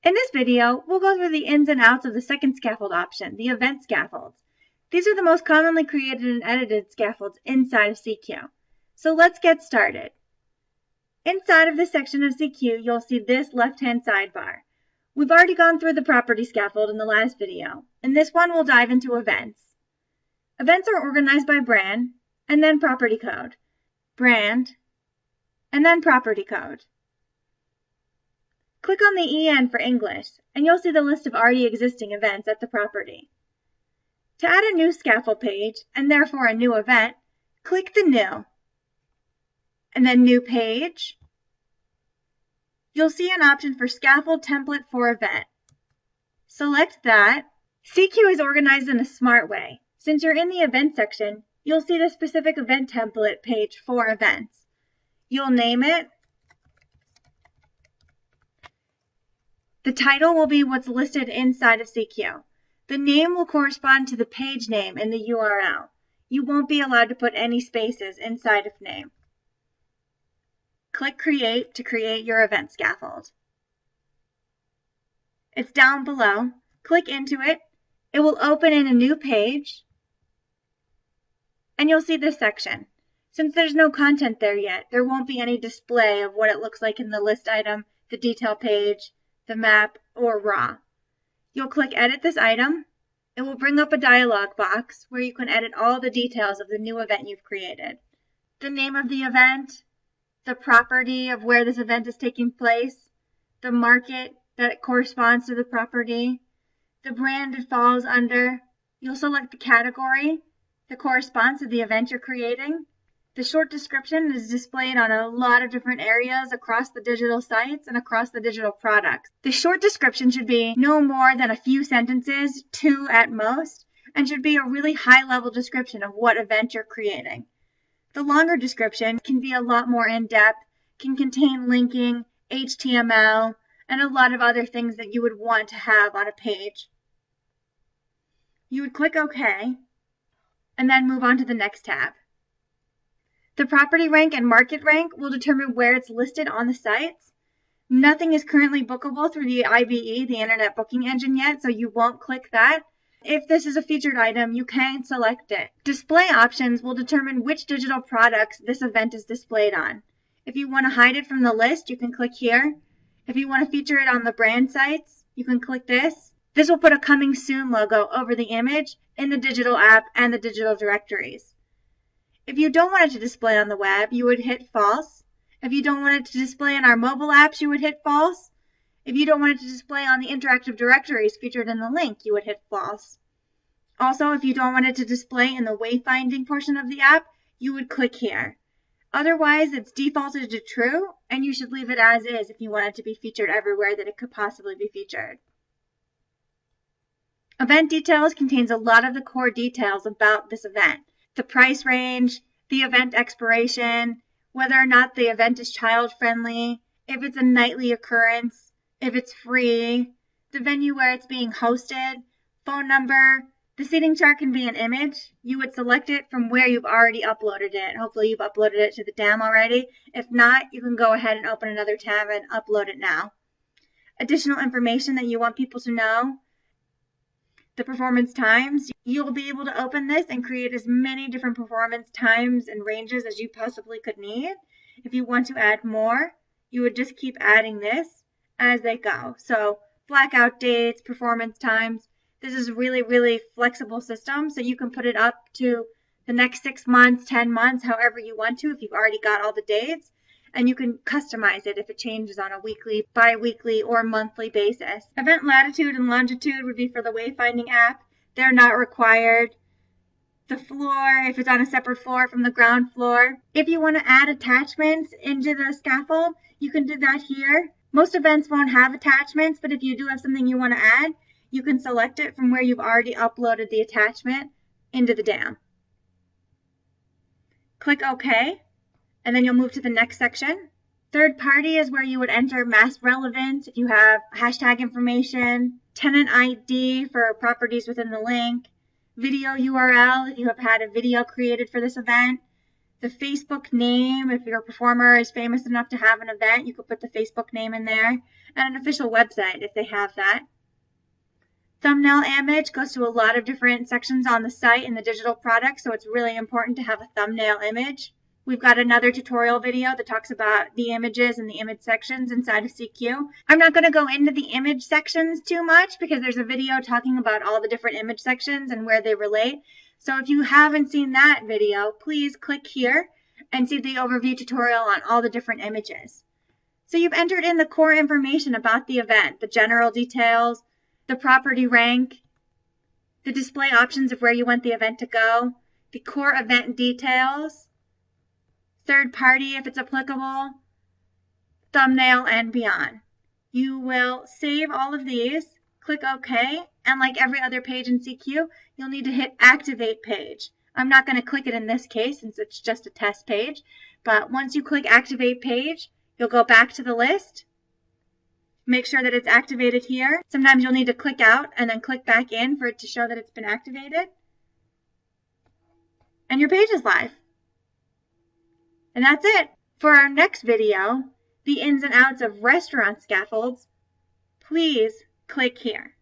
In this video, we'll go through the ins and outs of the second scaffold option, the event scaffolds. These are the most commonly created and edited scaffolds inside of CQ. So let's get started. Inside of this section of CQ, you'll see this left-hand sidebar. We've already gone through the property scaffold in the last video. In this one, we'll dive into events. Events are organized by brand, and then property code. Brand, and then property code. Click on the EN for English, and you'll see the list of already existing events at the property. To add a new scaffold page, and therefore a new event, click the New, and then New Page. You'll see an option for Scaffold Template for Event. Select that. CQ is organized in a smart way. Since you're in the Event section, you'll see the specific event template page for events. You'll name it. The title will be what's listed inside of CQ. The name will correspond to the page name in the URL. You won't be allowed to put any spaces inside of name. Click Create to create your event scaffold. It's down below. Click into it. It will open in a new page, and you'll see this section. Since there's no content there yet, there won't be any display of what it looks like in the list item, the detail page, the map, or raw. You'll click Edit this item. It will bring up a dialog box where you can edit all the details of the new event you've created. The name of the event, the property of where this event is taking place, the market that corresponds to the property, the brand it falls under. You'll select the category that corresponds to the event you're creating. The short description is displayed on a lot of different areas across the digital sites and across the digital products. The short description should be no more than a few sentences, 2 at most, and should be a really high-level description of what event you're creating. The longer description can be a lot more in-depth, can contain linking, HTML, and a lot of other things that you would want to have on a page. You would click OK, and then move on to the next tab. The property rank and market rank will determine where it's listed on the sites. Nothing is currently bookable through the IBE, the Internet Booking Engine, yet, so you won't click that. If this is a featured item, you can select it. Display options will determine which digital products this event is displayed on. If you want to hide it from the list, you can click here. If you want to feature it on the brand sites, you can click this. This will put a Coming Soon logo over the image in the digital app and the digital directories. If you don't want it to display on the web, you would hit false. If you don't want it to display in our mobile apps, you would hit false. If you don't want it to display on the interactive directories featured in the link, you would hit false. Also, if you don't want it to display in the wayfinding portion of the app, you would click here. Otherwise, it's defaulted to true, and you should leave it as is if you want it to be featured everywhere that it could possibly be featured. Event Details contains a lot of the core details about this event. The price range, the event expiration, whether or not the event is child-friendly, if it's a nightly occurrence, if it's free, the venue where it's being hosted, phone number. The seating chart can be an image. You would select it from where you've already uploaded it. Hopefully you've uploaded it to the DAM already. If not, you can go ahead and open another tab and upload it now. Additional information that you want people to know. The performance times, you'll be able to open this and create as many different performance times and ranges as you possibly could need. If you want to add more, you would just keep adding this as they go. So blackout dates, performance times. This is a really, really flexible system, so you can put it up to the next 6 months, 10 months, however you want to if you've already got all the dates. And you can customize it if it changes on a weekly, bi-weekly, or monthly basis. Event latitude and longitude would be for the wayfinding app. They're not required. The floor, if it's on a separate floor from the ground floor. If you want to add attachments into the scaffold, you can do that here. Most events won't have attachments, but if you do have something you want to add, you can select it from where you've already uploaded the attachment into the DAM. Click OK. And then you'll move to the next section. Third party is where you would enter mass relevance if you have hashtag information, tenant ID for properties within the link, video URL if you have had a video created for this event, the Facebook name. If your performer is famous enough to have an event, you could put the Facebook name in there, and an official website if they have that. Thumbnail image goes to a lot of different sections on the site in the digital product, so it's really important to have a thumbnail image. We've got another tutorial video that talks about the images and the image sections inside of CQ. I'm not going to go into the image sections too much because there's a video talking about all the different image sections and where they relate. So if you haven't seen that video, please click here and see the overview tutorial on all the different images. So you've entered in the core information about the event, the general details, the property rank, the display options of where you want the event to go, the core event details, third party if it's applicable, thumbnail, and beyond. You will save all of these, click OK, and like every other page in CQ, you'll need to hit Activate Page. I'm not going to click it in this case since it's just a test page, but once you click Activate Page, you'll go back to the list. Make sure that it's activated here. Sometimes you'll need to click out and then click back in for it to show that it's been activated. And your page is live. And that's it. For our next video, the ins and outs of restaurant scaffolds, please click here.